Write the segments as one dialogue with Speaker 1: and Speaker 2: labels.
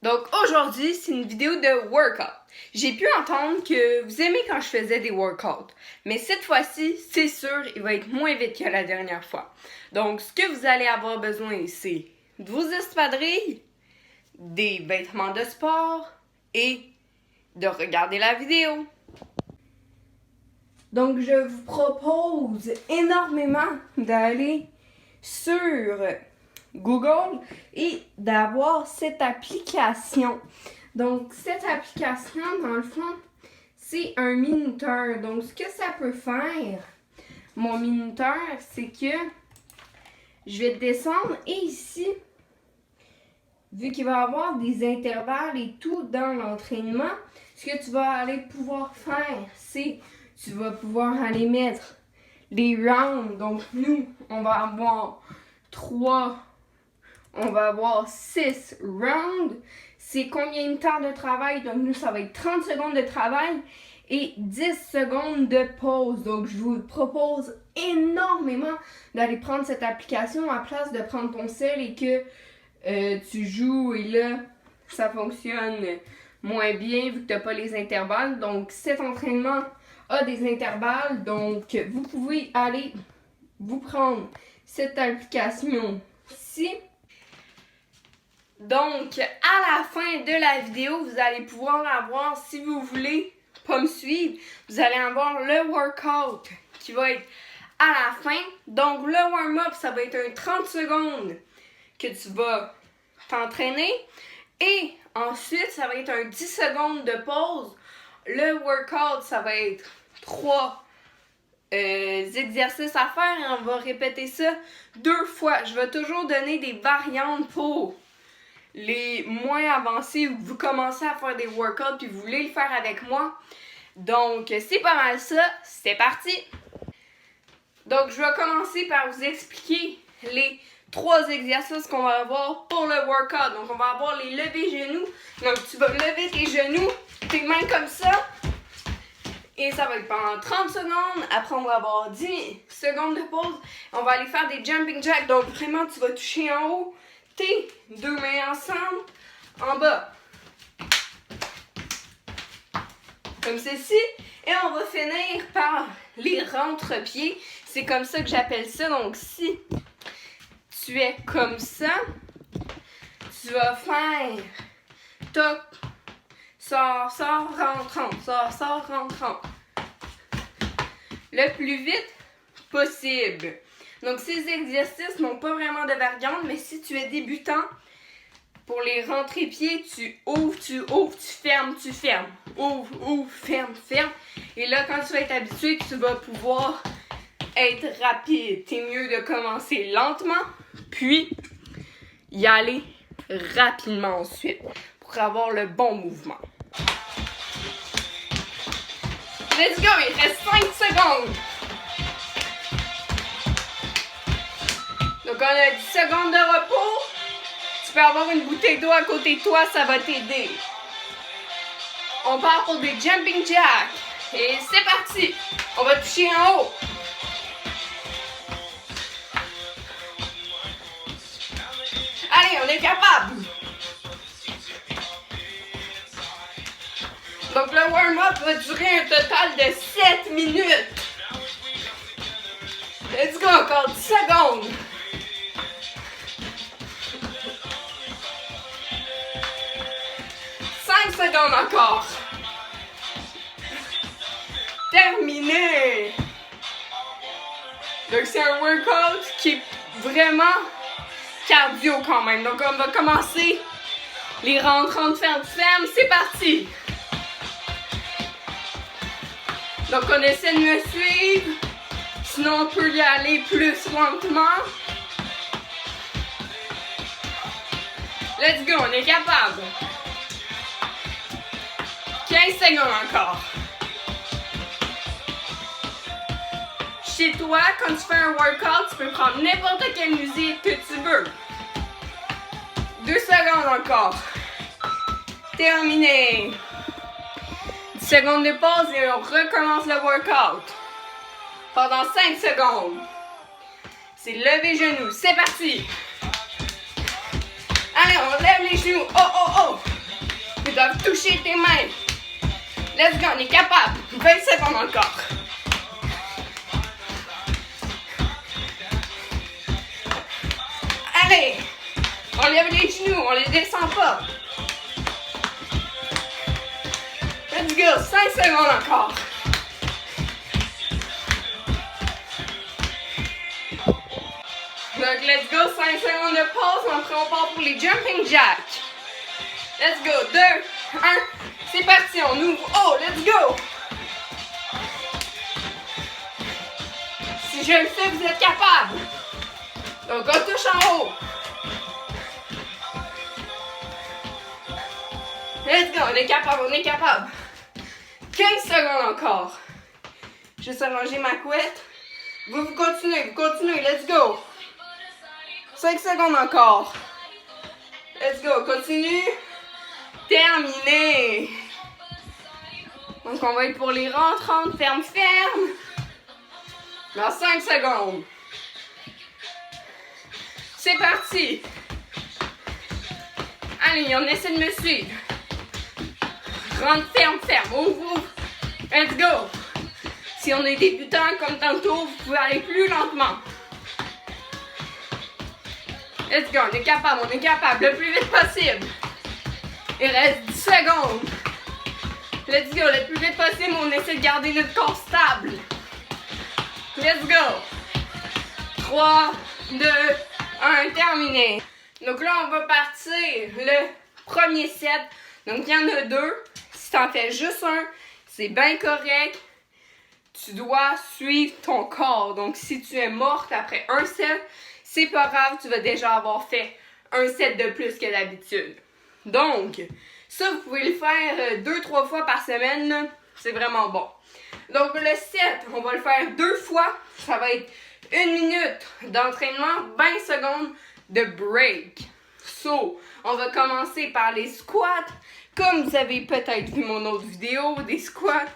Speaker 1: Donc aujourd'hui, c'est une vidéo de workout. J'ai pu entendre que vous aimez quand je faisais des workouts, mais cette fois-ci, c'est sûr, il va être moins vite que la dernière fois. Donc ce que vous allez avoir besoin, c'est de vos espadrilles, des vêtements de sport et de regarder la vidéo. Donc je vous propose énormément d'aller sur Google et d'avoir cette application. Donc, cette application, dans le fond, c'est un minuteur. Donc, ce que ça peut faire, mon minuteur, c'est que je vais descendre et ici, vu qu'il va y avoir des intervalles et tout dans l'entraînement, ce que tu vas aller pouvoir faire, c'est tu vas pouvoir aller mettre les rounds. Donc, nous, on va avoir 6 rounds. C'est combien de temps de travail? Donc, nous, ça va être 30 secondes de travail et 10 secondes de pause. Donc, je vous propose énormément d'aller prendre cette application à place de prendre ton sel et que tu joues et là, ça fonctionne moins bien vu que tu n'as pas les intervalles. Donc, cet entraînement a des intervalles. Donc, vous pouvez aller vous prendre cette application-ci. Donc, à la fin de la vidéo, vous allez pouvoir avoir, si vous voulez pas me suivre, vous allez avoir le workout qui va être à la fin. Donc, le warm-up, ça va être un 30 secondes que tu vas t'entraîner. Et ensuite, ça va être un 10 secondes de pause. Le workout, ça va être 3 exercices à faire. Et on va répéter ça 2 fois. Je vais toujours donner des variantes pour les moins avancés où vous commencez à faire des workouts puis vous voulez le faire avec moi. Donc, c'est pas mal ça. C'est parti! Donc, je vais commencer par vous expliquer les 3 exercices qu'on va avoir pour le workout. Donc, on va avoir les levées genoux. Donc, tu vas lever tes genoux, tes mains comme ça. Et ça va être pendant 30 secondes. Après, on va avoir 10 secondes de pause. On va aller faire des jumping jacks. Donc, vraiment, tu vas toucher en haut. Tes 2 mains ensemble, en bas. Comme ceci. Et on va finir par les rentre-pieds. C'est comme ça que j'appelle ça. Donc, si tu es comme ça, tu vas faire toc, sors, sors, rentre, rentre, sors, sors, rentre, rentre. Le plus vite possible. Donc, ces exercices n'ont pas vraiment de variante, mais si tu es débutant, pour les rentrées-pieds, tu ouvres, tu fermes, tu fermes. Ouvre, ferme, ferme. Et là, quand tu vas être habitué, tu vas pouvoir être rapide. C'est mieux de commencer lentement, puis y aller rapidement ensuite pour avoir le bon mouvement. Let's go! Il reste 5 secondes. Donc, on a 10 secondes de repos. Tu peux avoir une bouteille d'eau à côté de toi, ça va t'aider. On part pour des jumping jacks. Et c'est parti. On va toucher en haut. Allez, on est capable. Donc, le warm-up va durer un total de 7 minutes. Let's go, encore 10 secondes. 5 secondes encore. Terminé. Donc, c'est un workout qui est vraiment cardio quand même. Donc, on va commencer les rentrants ferme. C'est parti. Donc, on essaie de me suivre. Sinon, on peut y aller plus lentement. Let's go, on est capable. 15 secondes encore. Chez toi, quand tu fais un workout, tu peux prendre n'importe quelle musique que tu veux. 2 secondes encore. Terminé. 10 secondes de pause et on recommence le workout. Pendant 5 secondes. C'est lever genoux. C'est parti. Allez, on lève les genoux. Oh, oh, oh. tes mains. Let's go, on est capable. 20 secondes encore. Allez, on lève les genoux, on les descend pas. Let's go, 5 secondes encore. Donc, let's go, 5 secondes de pause, après on part pour les jumping jacks. Let's go, 2, 1, c'est parti, on ouvre. Oh, let's go. Si je le fais, vous êtes capable. Donc, on touche en haut. Let's go, on est capable, on est capable. 15 secondes encore. Juste arranger ma couette. Vous continuez, let's go. 5 secondes encore. Let's go, continue. Terminé. Donc, on va être pour les rentrantes, ferme. Dans 5 secondes. C'est parti. Allez, on essaie de me suivre. Rentre, ferme. Ouvre. Let's go. Si on est débutant comme tantôt, vous pouvez aller plus lentement. Let's go, on est capable, le plus vite possible. Il reste 10 secondes. Let's go, le plus vite possible, on essaie de garder notre corps stable. Let's go. 3, 2, 1, terminé. Donc là, on va partir le premier set. Donc, il y en a 2. Si tu en fais juste un, c'est bien correct. Tu dois suivre ton corps. Donc, si tu es morte après un set, c'est pas grave, tu vas déjà avoir fait un set de plus que d'habitude. Donc, ça, vous pouvez le faire 2-3 fois par semaine, là. C'est vraiment bon. Donc, le set, on va le faire 2 fois. Ça va être 1 minute d'entraînement, 20 secondes de break. So, on va commencer par les squats. Comme vous avez peut-être vu mon autre vidéo, des squats,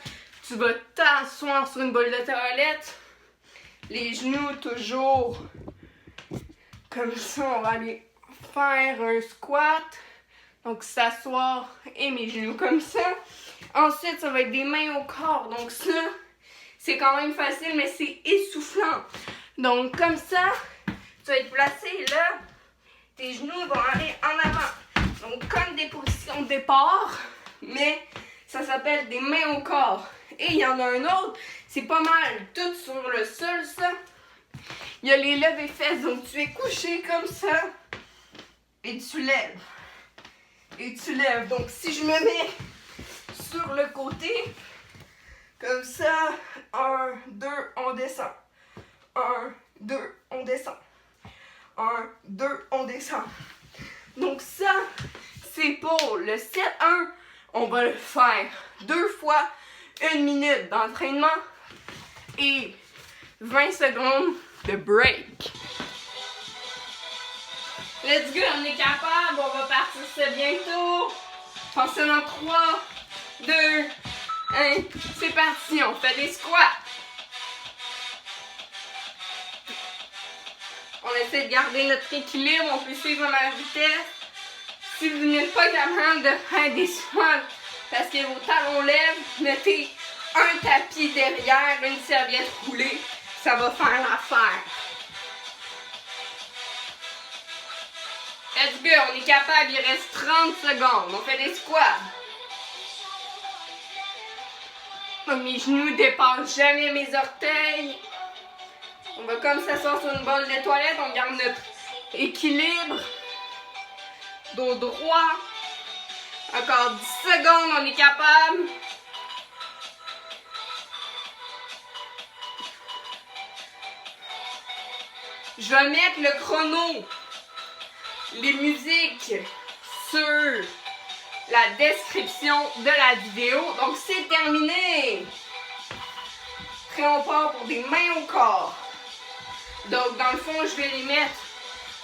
Speaker 1: tu vas t'asseoir sur une bolle de toilette. Les genoux toujours comme ça. On va aller faire un squat. Donc, s'asseoir et mes genoux comme ça. Ensuite, ça va être des mains au corps. Donc, ça, c'est quand même facile, mais c'est essoufflant. Donc, comme ça, tu vas être placé là. Tes genoux vont aller en avant. Donc, comme des positions de départ, mais ça s'appelle des mains au corps. Et il y en a un autre, c'est pas mal tout sur le sol, ça. Il y a les lèvres et fesses, donc tu es couché comme ça. Et tu lèves. Donc, si je me mets sur le côté, comme ça, 1, 2, on descend. 1, 2, on descend. 1, 2, on descend. Donc ça, c'est pour le set 1. On va le faire 2 fois 1 minute d'entraînement et 20 secondes de break. Let's go, on est capable. On va partir ça bientôt. Pensez dans 3, 2, 1. C'est parti, on fait des squats. On essaie de garder notre équilibre, on peut suivre ma vitesse. Si vous n'êtes pas capable de faire des squats parce que vos talons lèvent, mettez un tapis derrière, une serviette roulée, ça va faire l'affaire. Let's go, on est capable, il reste 30 secondes, on fait des squats. Donc mes genoux ne dépassent jamais mes orteils. On va comme s'asseoir sur une bolle de toilette, on garde notre équilibre. Dos droit. Encore 10 secondes, on est capable. Je vais mettre le chrono, les musiques sur la description de la vidéo. Donc c'est terminé. Après on part pour des mains au corps. Donc dans le fond, je vais les mettre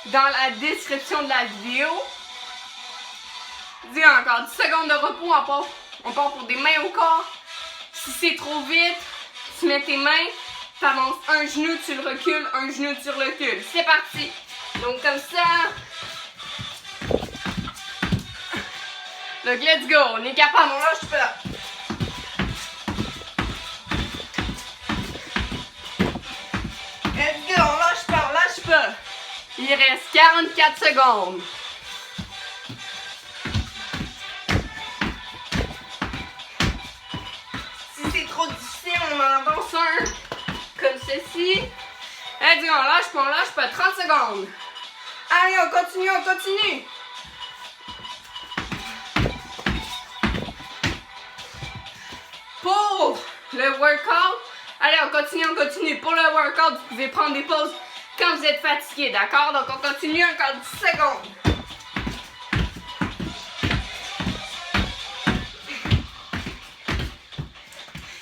Speaker 1: dans la description de la vidéo. Dis encore 10 secondes de repos, on part pour des mains au corps. Si c'est trop vite, tu mets tes mains, tu avances un genou, tu le recules, un genou, tu le recules. C'est parti. Donc comme ça. Donc, let's go. On est capable, on lâche pas. Let's go, on lâche pas, on lâche pas. Il reste 44 secondes. Si c'est trop difficile, on en avance un. Comme ceci. Let's go, on lâche pas. 30 secondes. Allez, on continue, on continue. Pour le workout, allez, on continue, on continue. Pour le workout, vous pouvez prendre des pauses quand vous êtes fatigué, d'accord? Donc, on continue encore 10 secondes.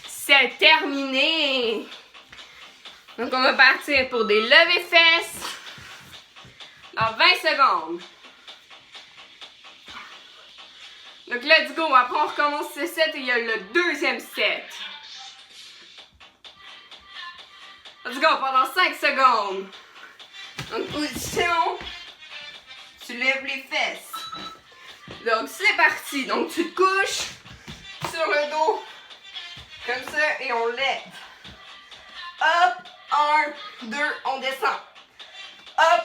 Speaker 1: C'est terminé. Donc, on va partir pour des levées fesses dans 20 secondes. Donc, let's go. Après, on recommence ce set et il y a le deuxième set. Let's go pendant 5 secondes. Donc, position. Tu lèves les fesses. Donc, c'est parti. Donc, tu te couches sur le dos. Comme ça, et on lève. Hop. 1, 2, on descend. Hop.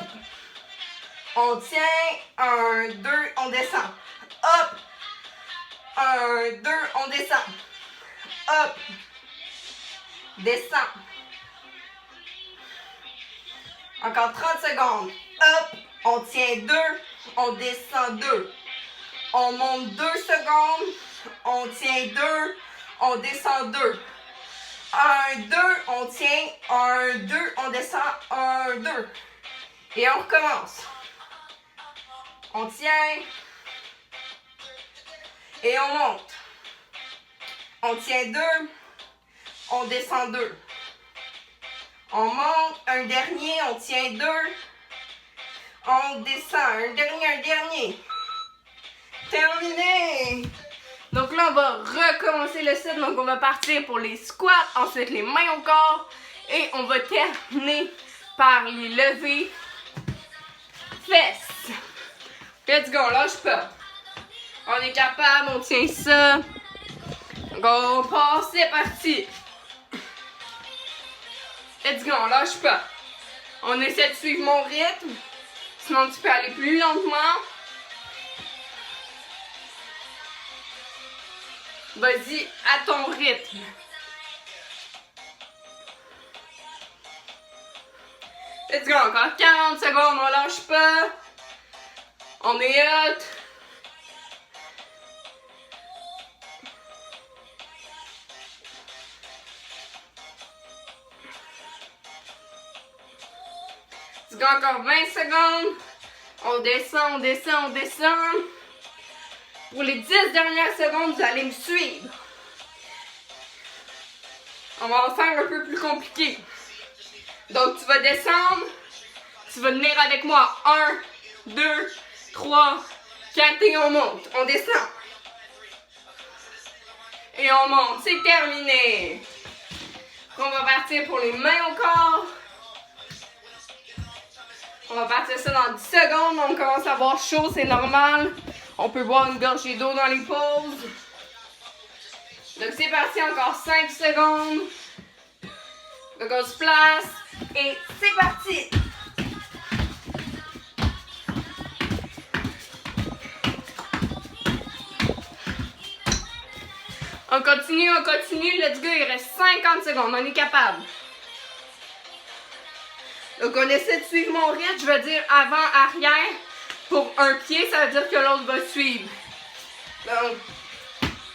Speaker 1: On tient. 1, 2, on descend. Hop. 1, 2, on descend. Hop. Descend. Encore 30 secondes. Hop. On tient 2. On descend 2. On monte 2 secondes. On tient 2. On descend 2. 1, 2. On tient. 1, 2. On descend. 1, 2. Et on recommence. On tient. Et on monte. On tient 2. On descend 2. On monte. Un dernier. On tient 2. On descend. Un dernier. Terminé. Donc là, on va recommencer le set. Donc, on va partir pour les squats. Ensuite, les mains au corps. Et on va terminer par les levées fesses. Let's go. Lâche pas. On est capable, on tient ça. Donc on passe, c'est parti. Let's go, on lâche pas. On essaie de suivre mon rythme. Sinon tu peux aller plus lentement. Vas-y, à ton rythme. Let's go, encore 40 secondes, on lâche pas. On est hot. Encore 20 secondes. On descend, on descend, on descend. Pour les 10 dernières secondes, vous allez me suivre. On va en faire un peu plus compliqué. Donc, tu vas descendre. Tu vas venir avec moi. 1, 2, 3, 4 et on monte. On descend. Et on monte. C'est terminé. On va partir pour les mains au corps. On va partir ça dans 10 secondes. On commence à avoir chaud, c'est normal. On peut boire une gorgée d'eau dans les pauses. Donc c'est parti, encore 5 secondes. Donc on se place et c'est parti. On continue, let's go, il reste 50 secondes, on est capable. Donc on essaie de suivre mon rythme, je veux dire avant, arrière. Pour un pied, ça veut dire que l'autre va suivre. Donc,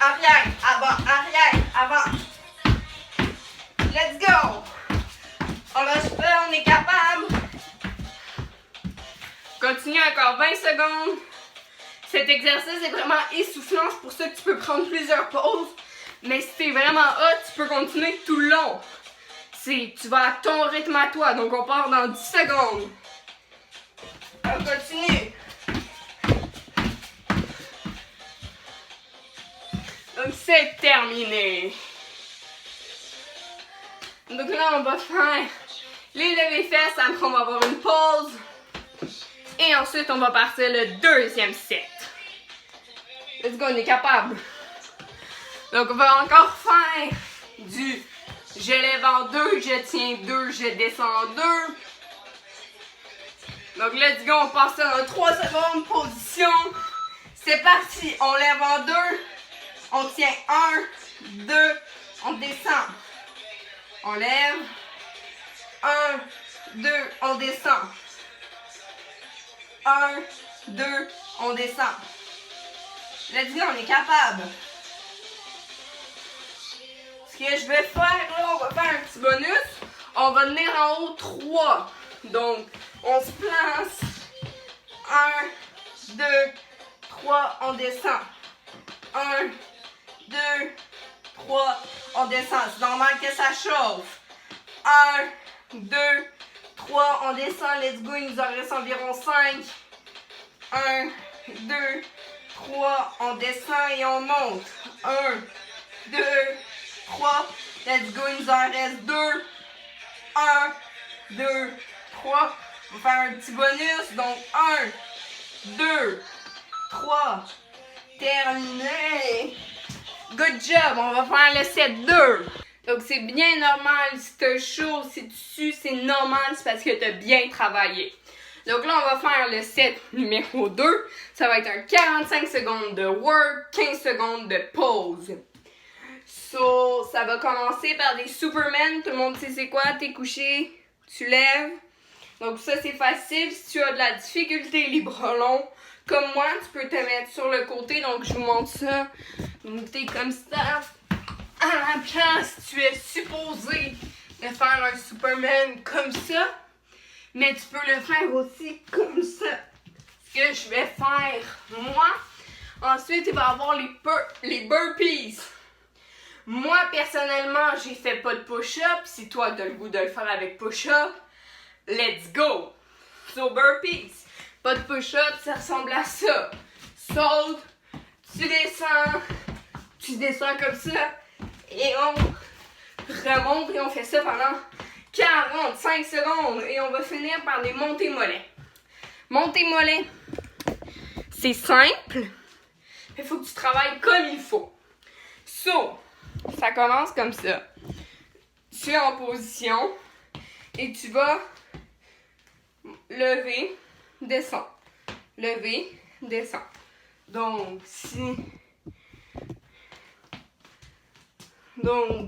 Speaker 1: arrière, avant. Let's go! On lâche pas, on est capable. Continue encore 20 secondes. Cet exercice est vraiment essoufflant, c'est pour ça que tu peux prendre plusieurs pauses. Mais si t'es vraiment hot, tu peux continuer tout le long. Tu vas à ton rythme à toi, donc on part dans 10 secondes. On continue. Donc c'est terminé. Donc là, on va faire les levées fesses, après on va avoir une pause. Et ensuite, on va partir le deuxième set. Let's go, on est capable. Donc, on va encore faire du je lève en 2, je tiens 2, je descends en 2. Donc, let's go, on passe en 3 secondes, position. C'est parti, on lève en 2, on tient 1, 2, on descend. On lève, 1, 2, on descend. 1, 2, on descend. Let's go, on est capable. Ce que je vais faire, là, on va faire un petit bonus. On va venir en haut 3. Donc, on se place. 1, 2, 3, on descend. 1, 2, 3, on descend. C'est normal que ça chauffe. 1, 2, 3, on descend. Let's go, il nous en reste environ 5. 1, 2, 3, on descend et on monte. 1, 2, 3, let's go, il nous en reste 2. 1, 2, 3. On va faire un petit bonus. Donc 1, 2, 3. Terminé. Good job. On va faire le set 2. Donc c'est bien normal si t'as chaud, si tu sues, c'est normal, c'est parce que t'as bien travaillé. Donc là, on va faire le set numéro 2. Ça va être un 45 secondes de work, 15 secondes de pause. So, ça va commencer par des Superman. Tout le monde sait c'est quoi. T'es couché, tu lèves. Donc ça, c'est facile. Si tu as de la difficulté, les bras longs, comme moi, tu peux te mettre sur le côté. Donc, je vous montre ça. Donc, t'es comme ça. À la place, tu es supposé de faire un Superman comme ça. Mais tu peux le faire aussi comme ça. Ce que je vais faire, moi. Ensuite, il va y avoir les burpees. Moi, personnellement, j'ai fait pas de push-up. Si toi, tu as le goût de le faire avec push-up, let's go! So, burpees. Pas de push-up, ça ressemble à ça. Saute, tu descends comme ça, et on remonte, et on fait ça pendant 45 secondes. Et on va finir par des montées mollets. Montées mollets, c'est simple. Il faut que tu travailles comme il faut. So, ça commence comme ça. Tu es en position et tu vas lever, descendre. Lever, descendre. Donc,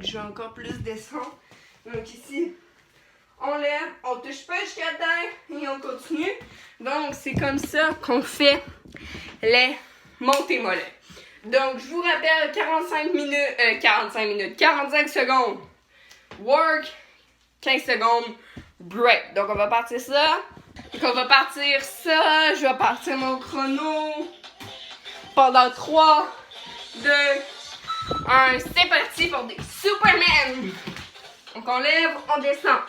Speaker 1: je vais encore plus descendre. Donc ici, on lève, on touche pas jusqu'à terre et on continue. Donc, c'est comme ça qu'on fait les montées mollets. Donc, je vous rappelle, 45 secondes work, 15 secondes break. Donc, on va partir ça. Donc, on va partir ça. Je vais partir mon chrono pendant 3, 2, 1. C'est parti pour des Superman. Donc, on lève, on descend.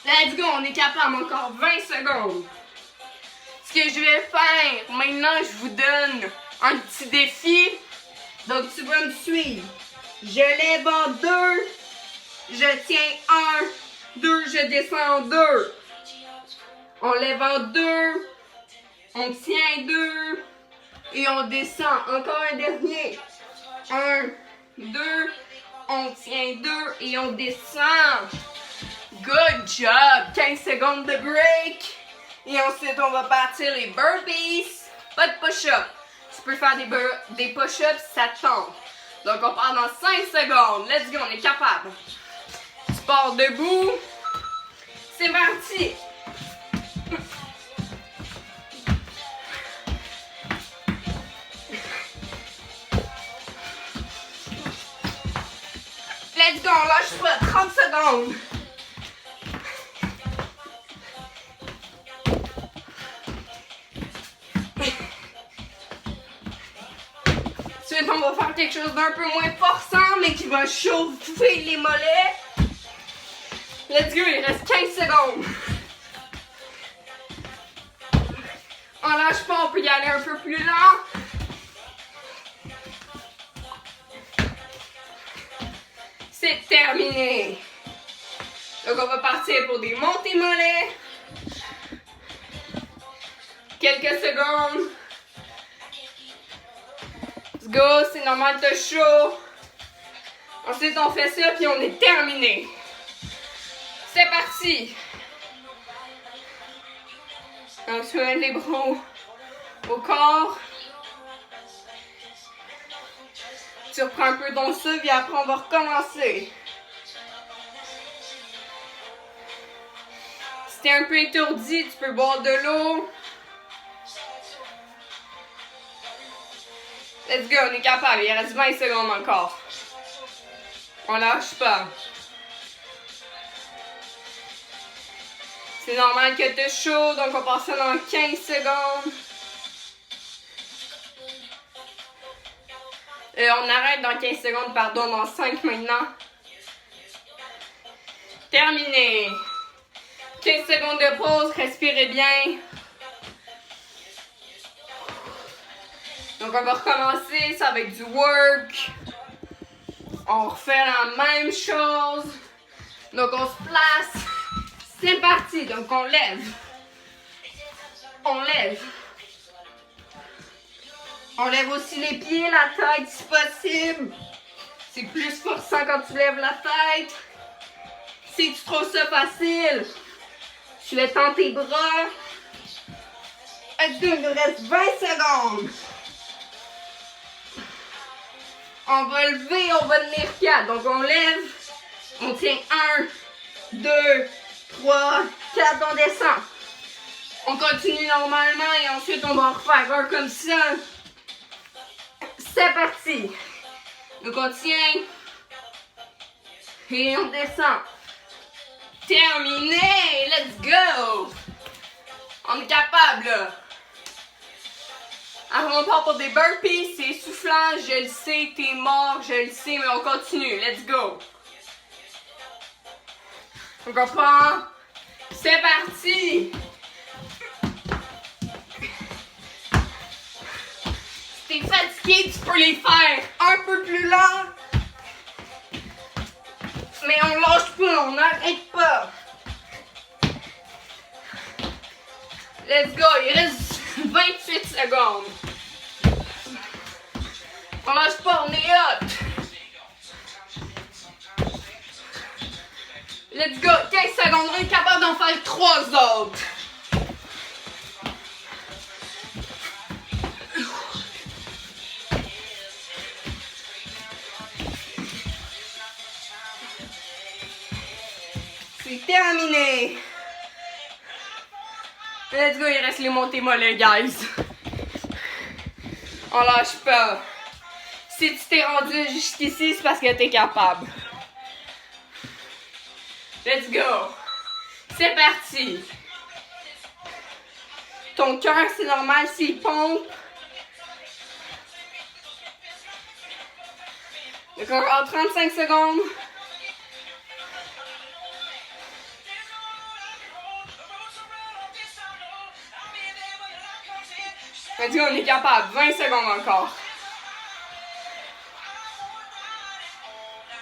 Speaker 1: Let's go, on est capable, encore 20 secondes. Ce que je vais faire, maintenant, je vous donne un petit défi. Donc, tu vas me suivre. Je lève en 2, je tiens 1, 2, je descends en 2. On lève en 2, on tient 2 et on descend. Encore un dernier. 1, 2, on tient 2 et on descend. Good job! 15 secondes de break. Et ensuite, on va partir les burpees. Pas de push-up. Tu peux faire des push-ups si ça te tente. Donc, on part dans 5 secondes. Let's go, on est capable. Tu pars debout. C'est parti! Let's go, on lâche pas. 30 secondes. Ensuite, on va faire quelque chose d'un peu moins forçant, mais qui va chauffer les mollets. Let's go, il reste 15 secondes. On lâche pas, on peut y aller un peu plus lent. C'est terminé. Donc on va partir pour des montées mollets. Quelques secondes. Let's go, c'est normal, t'as chaud. Ensuite on fait ça puis on est terminé. C'est parti. Donc tu mets les bras au corps. Tu reprends un peu ton souffle et après on va recommencer. Si t'es un peu étourdi, tu peux boire de l'eau. Let's go, on est capable. Il reste 20 secondes encore. On lâche pas. C'est normal que t'es chaud, donc on passe ça dans 15 secondes. On arrête dans 15 secondes, pardon, dans 5 maintenant. Terminé. 15 secondes de pause, respirez bien. Donc on va recommencer, ça va être du work. On refait la même chose. Donc on se place. C'est parti, donc on lève. On lève. On lève aussi les pieds, la tête si possible. C'est plus forçant quand tu lèves la tête. Si tu trouves ça facile, tu étends tes bras. Il nous reste 20 secondes. On va lever, on va tenir 4. Donc on lève, on tient 1, 2, 3, 4, on descend. On continue normalement et ensuite on va en refaire un comme ça. C'est parti. Donc on tient et on descend. Terminé, let's go. On est capable là. Alors on part pour des burpees, c'est essoufflant, je le sais, t'es mort, je le sais, mais on continue, let's go. Donc on prend, c'est parti. Si t'es fatigué, tu peux les faire un peu plus lent. Mais on lâche pas, on n'arrête pas. Let's go, il reste 28 secondes. On lâche pas, on est hot. Let's go, 15 secondes, on est capable d'en faire 3 autres. C'est terminé. Let's go, il reste les montées mollets, guys. On lâche pas. Si tu t'es rendu jusqu'ici, c'est parce que t'es capable. Let's go. C'est parti. Ton cœur, c'est normal s'il pompe. Donc encore 35 secondes. Let's go, on est capable. 20 secondes encore.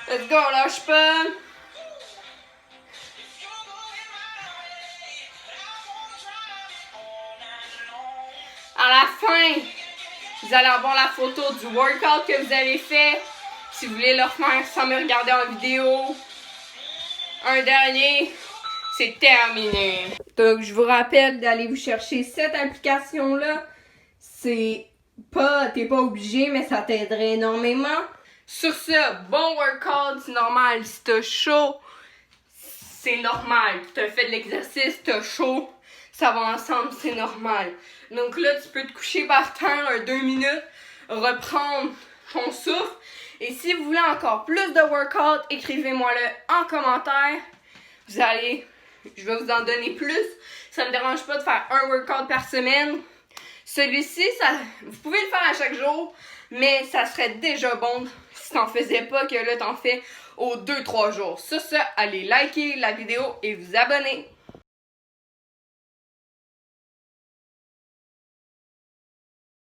Speaker 1: Let's go, on lâche pas. À la fin, vous allez avoir la photo du workout que vous avez fait. Si vous voulez le refaire sans me regarder en vidéo. Un dernier, c'est terminé. Donc, je vous rappelle d'aller vous chercher cette application-là. T'es pas obligé, mais ça t'aiderait énormément. Sur ce, bon workout, c'est normal. Si t'as chaud, c'est normal. T'as fait de l'exercice, t'as chaud, ça va ensemble, c'est normal. Donc là, tu peux te coucher par terre 2 minutes, reprendre ton souffle. Et si vous voulez encore plus de workout, écrivez-moi-le en commentaire. Je vais vous en donner plus. Ça me dérange pas de faire un workout par semaine. Celui-ci, vous pouvez le faire à chaque jour, mais ça serait déjà bon si t'en faisais pas, que là t'en fais aux 2-3 jours. Sur ce, allez liker la vidéo et vous abonner.